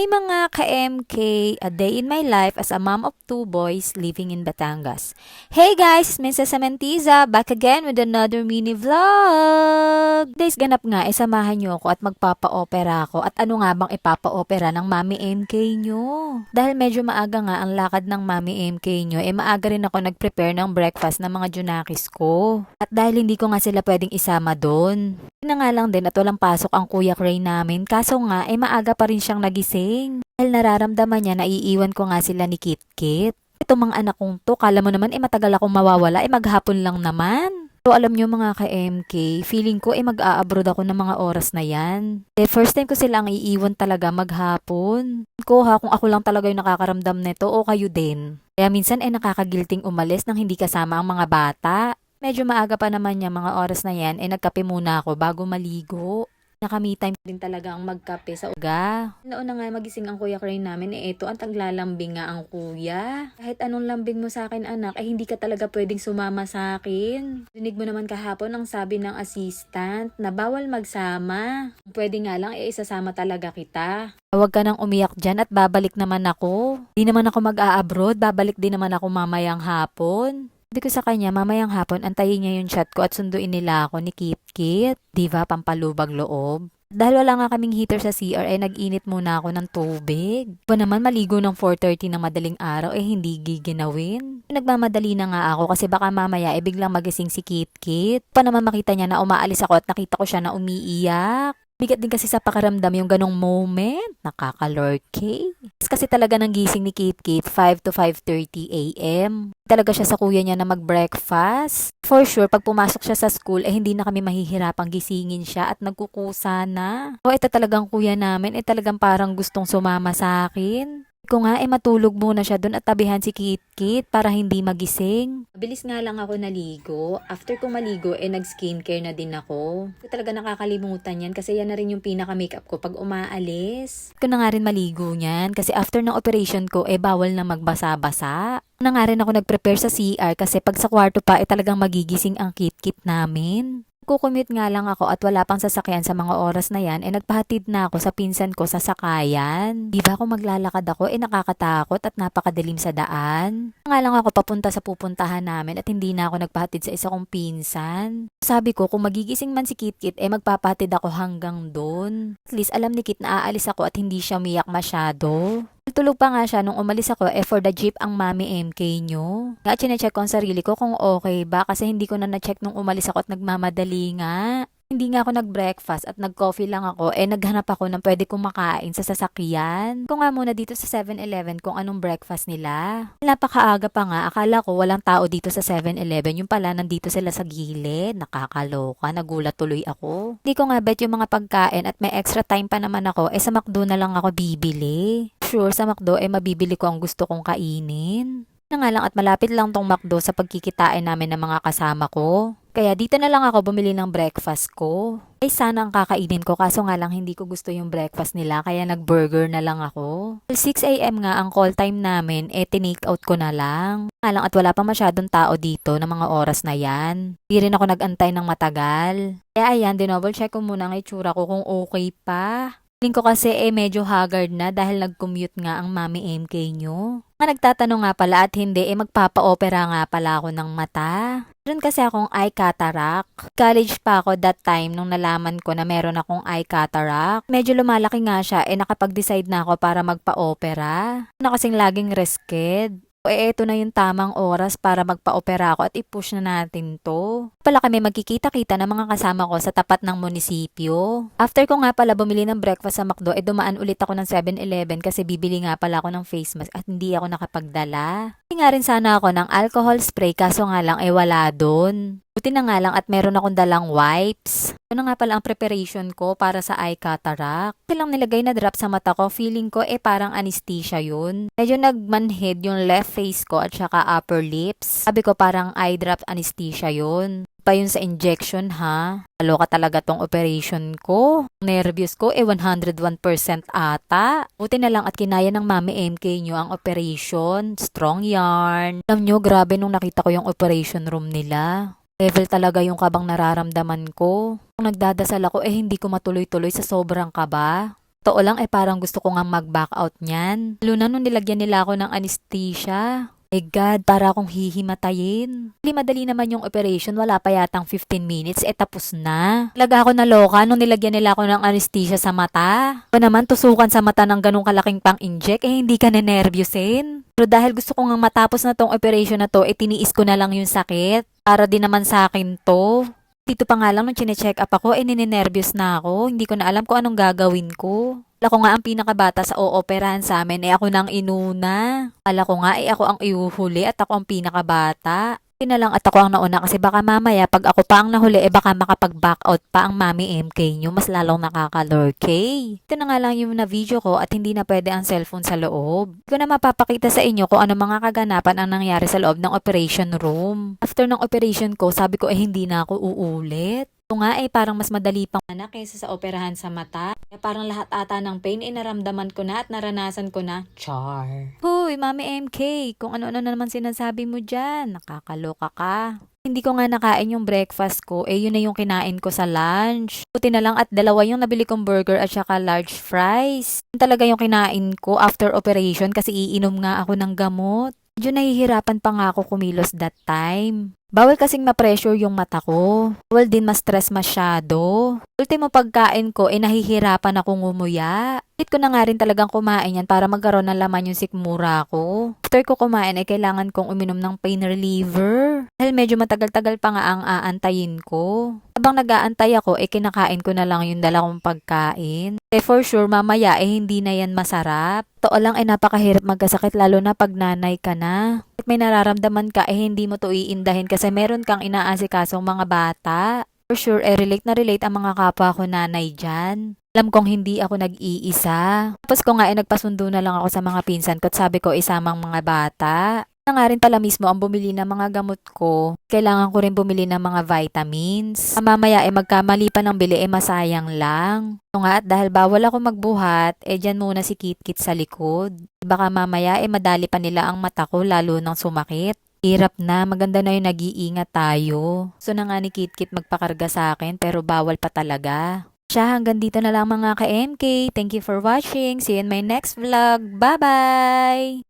Hi mga ka-MK, a day in my life as a mom of two boys living in Batangas. Hey guys, Mrs. Samanthiza, back again with another mini vlog! Today's ganap nga, samahan nyo ako at magpapa-opera ako at ano nga bang ipapa-opera ng Mami MK nyo? Dahil medyo maaga nga ang lakad ng Mami MK nyo, maaga rin ako nag-prepare ng breakfast ng mga junakis ko. At dahil hindi ko nga sila pwedeng isama doon, na nga lang din at walang pasok ang Kuya Cray namin, kaso nga maaga pa rin siyang nagising. Dahil nararamdaman niya na iiwan ko nga sila ni Kit Kit. Ito mga anak kong to, kala mo naman matagal akong mawawala, maghapon lang naman. So alam nyo mga ka-MK, feeling ko mag-a-abroad ako ng mga oras na yan. First time ko sila ang iiwan talaga maghapon. Ko ha, kung ako lang talaga yung nakakaramdam nito o kayo din. Kaya minsan nakakagilting umalis nang hindi kasama ang mga bata. Medyo maaga pa naman niya mga oras na yan, nagkape muna ako bago maligo. Naka-me time din talaga ang magkape sa uga. Nauna nga magising ang Kuya Cray namin, ito ang taglalambing nga ang kuya. Kahit anong lambing mo sa akin anak, hindi ka talaga pwedeng sumama sa akin. Dinig mo naman kahapon ang sabi ng assistant na bawal magsama. Pwede nga lang isasama talaga kita. Huwag ka nang umiyak dyan at babalik naman ako. Di naman ako mag-a-abroad, babalik din naman ako mamayang hapon. Sabi ko sa kanya, mamayang hapon, antayin niya yung chat ko at sunduin nila ako ni Kit Kit. Diba, pampalubag loob. Dahil wala nga kaming heater sa CR, nag-init muna ako ng tubig. Ba naman maligo ng 4:30 ng madaling araw, hindi giginawin. Nagmamadali na nga ako kasi baka mamaya biglang magising si Kit Kit. Pa naman makita niya na umaalis ako at nakita ko siya na umiiyak. Bigat din kasi sa pakaramdam yung ganong moment. Nakaka-lurky. Kasi talaga nang gising ni Kit Kit 5 to 5:30 a.m. Talaga siya sa kuya niya na mag-breakfast. For sure, pag pumasok siya sa school, hindi na kami mahihirapang gisingin siya at nagkukusa na. O ito talagang kuya namin, talagang parang gustong sumama sa akin. Ko nga matulog muna siya doon at tabihan si Kit Kit para hindi magising. Mabilis nga lang ako naligo. After ko maligo, nag-skincare na din ako. Hindi talaga nakakalimutan yan kasi yan na rin yung pinaka-makeup ko pag umaalis. Ko na nga rin maligo niyan kasi after ng operation ko, bawal na magbasa-basa. Na nga rin ako nag-prepare sa CR kasi pag sa kwarto pa, talagang magigising ang Kit Kit namin. Kukumute nga lang ako at wala pang sasakyan sa mga oras na yan, nagpahatid na ako sa pinsan ko sa sakayan. Di ba kung maglalakad ako, nakakatakot at napakadilim sa daan. Nga lang ako papunta sa pupuntahan namin at hindi na ako nagpahatid sa isa kong pinsan. Sabi ko, kung magigising man si Kit Kit, magpapahatid ako hanggang doon. At least alam ni Kit na aalis ako at hindi siya umiyak masyado. Tulog pa nga siya nung umalis ako, for the jeep ang Mami MK nyo. Nga, chinecheck ko ang sarili ko kung okay ba kasi hindi ko na na-check nung umalis ako at nagmamadali nga. Hindi nga ako nag-breakfast at nag-coffee lang ako, naghanap ako ng pwede kong makain sa sasakyan. Kung nga muna dito sa 7-Eleven kung anong breakfast nila. Napakaaga pa nga, akala ko walang tao dito sa 7-Eleven, yung pala nandito sila sa gilid. Nakakaloka, nagulat tuloy ako. Hindi ko nga bet yung mga pagkain at may extra time pa naman ako, sa McDo na lang ako bibili. Sure, sa McDo, mabibili ko ang gusto kong kainin. Na nga lang at malapit lang tong McDo sa pagkikitain namin ng mga kasama ko. Kaya dito na lang ako bumili ng breakfast ko. Sana ang kakainin ko kaso nga lang hindi ko gusto yung breakfast nila kaya nag-burger na lang ako. 6 a.m. nga ang call time namin, tinake out ko na lang. Nga lang at wala pa masyadong tao dito ng mga oras na yan. Hindi rin ako nag-antay ng matagal. Kaya ayan, dinouble check ko muna ang itsura ko kung okay pa. Feeling ko kasi medyo haggard na dahil nag-commute nga ang Mami MK nyo. Nagtatanong nga pala at hindi magpapa-opera nga pala ako ng mata. Meron kasi akong eye cataract. College pa ako that time nung nalaman ko na meron akong eye cataract. Medyo lumalaki nga siya nakapag-decide na ako para magpa-opera. Kasing laging risked. Ito na yung tamang oras para magpa-opera ako at i-push na natin to. Pala kami magkikita-kita ng mga kasama ko sa tapat ng munisipyo. After ko nga pala bumili ng breakfast sa McDo, dumaan ulit ako ng 7-Eleven kasi bibili nga pala ako ng face mask at hindi ako nakapagdala. Hindi nga rin sana ako ng alcohol spray kaso nga lang wala doon. Buti na nga lang at meron akong dalang wipes. Ano nga pala ang preparation ko para sa eye cataract. Silang nilagay na drop sa mata ko, feeling ko parang anesthesia yun. Medyo nagmanhid yung left face ko at saka upper lips. Sabi ko parang eye drop anesthesia yun. Pa yun sa injection ha. Kaloka talaga tong operation ko. Nervous ko 101% ata. Buti na lang at kinaya ng Mami MK nyo ang operation. Strong yarn. Alam nyo, grabe nung nakita ko yung operation room nila. Level talaga yung kabang nararamdaman ko. Kung nagdadasal ako hindi ko matuloy-tuloy sa sobrang kaba. Totoo lang parang gusto ko nga mag-back out niyan. Lalo na nung nilagyan nila ako ng anesthesia. God, para akong hihimatayin. Madali naman yung operation, wala pa yatang 15 minutes, tapos na. Talaga ako naloka nung nilagyan nila ako ng anesthesia sa mata. Ba naman tusukan sa mata ng ganong kalaking pang-inject, hindi ka nenervyusin. Pero dahil gusto ko nga matapos na tong operation na to, tiniis ko na lang yung sakit. Para din naman sa akin to. Dito pa nga lang nung chine-check up ako, ninenervyos na ako. Hindi ko na alam kung anong gagawin ko. Akala ko nga ang pinakabata sa ooperahan sa amin, ako nang inuna. Akala ko nga ako ang iuhuli at ako ang pinakabata. Hindi na lang at ako ang nauna kasi baka mamaya pag ako pa ang nahuli, baka makapag-back out pa ang Mami MK nyo, mas lalong nakakalorkay. Ito na nga lang yung na video ko at hindi na pwede ang cellphone sa loob. Hindi ko na mapapakita sa inyo kung ano mga kaganapan ang nangyari sa loob ng operation room. After ng operation ko, sabi ko hindi na ako uulit. Ito nga parang mas madali pang na kaysa sa operahan sa mata. Kaya parang lahat ata ng pain naramdaman ko na at naranasan ko na. Char. Huy, Mami MK, kung ano-ano na naman sinasabi mo dyan. Nakakaloka ka. Hindi ko nga nakain yung breakfast ko, yun na yung kinain ko sa lunch. Buti na lang at dalawa yung nabili kong burger at saka large fries. Yun talaga yung kinain ko after operation kasi iinom nga ako ng gamot. Medyo nahihirapan pa nga ako kumilos that time. Bawal kasing ma-pressure yung mata ko. Bawal din ma-stress masyado. Ultimo pagkain ko, nahihirapan akong ngumuya. Ko na nga rin talagang kumain yan para magkaroon ng laman yung sikmura ko. After ko kumain, kailangan kong uminom ng pain reliever. Dahil medyo matagal-tagal pa nga ang aantayin ko. Habang nag-aantay ako, kinakain ko na lang yung dala kong pagkain. For sure, mamaya hindi na yan masarap. Totoo lang napakahirap magkasakit lalo na pag nanay ka na. At may nararamdaman ka, hindi mo to iindahin kasi meron kang inaasikasong mga bata. For sure, relate na relate ang mga kapwa ko nanay dyan. Alam kong hindi ako nag-iisa. Tapos ko nga nagpasundo na lang ako sa mga pinsan ko at sabi ko isamang mga bata. Na nga rin pala mismo ang bumili ng mga gamot ko. Kailangan ko rin bumili ng mga vitamins. Mamaya magkamali pa ng bili masayang lang. So nga at dahil bawal ako magbuhat, dyan muna si Kitkit sa likod. Baka mamaya madali pa nila ang mata ko lalo nang sumakit. Hirap na, maganda na yung nag-iingat tayo. So na nga ni Kitkit magpakarga sa akin pero bawal pa talaga. Siya, hanggang dito na lang mga ka-MK. Thank you for watching. See you in my next vlog. Bye-bye!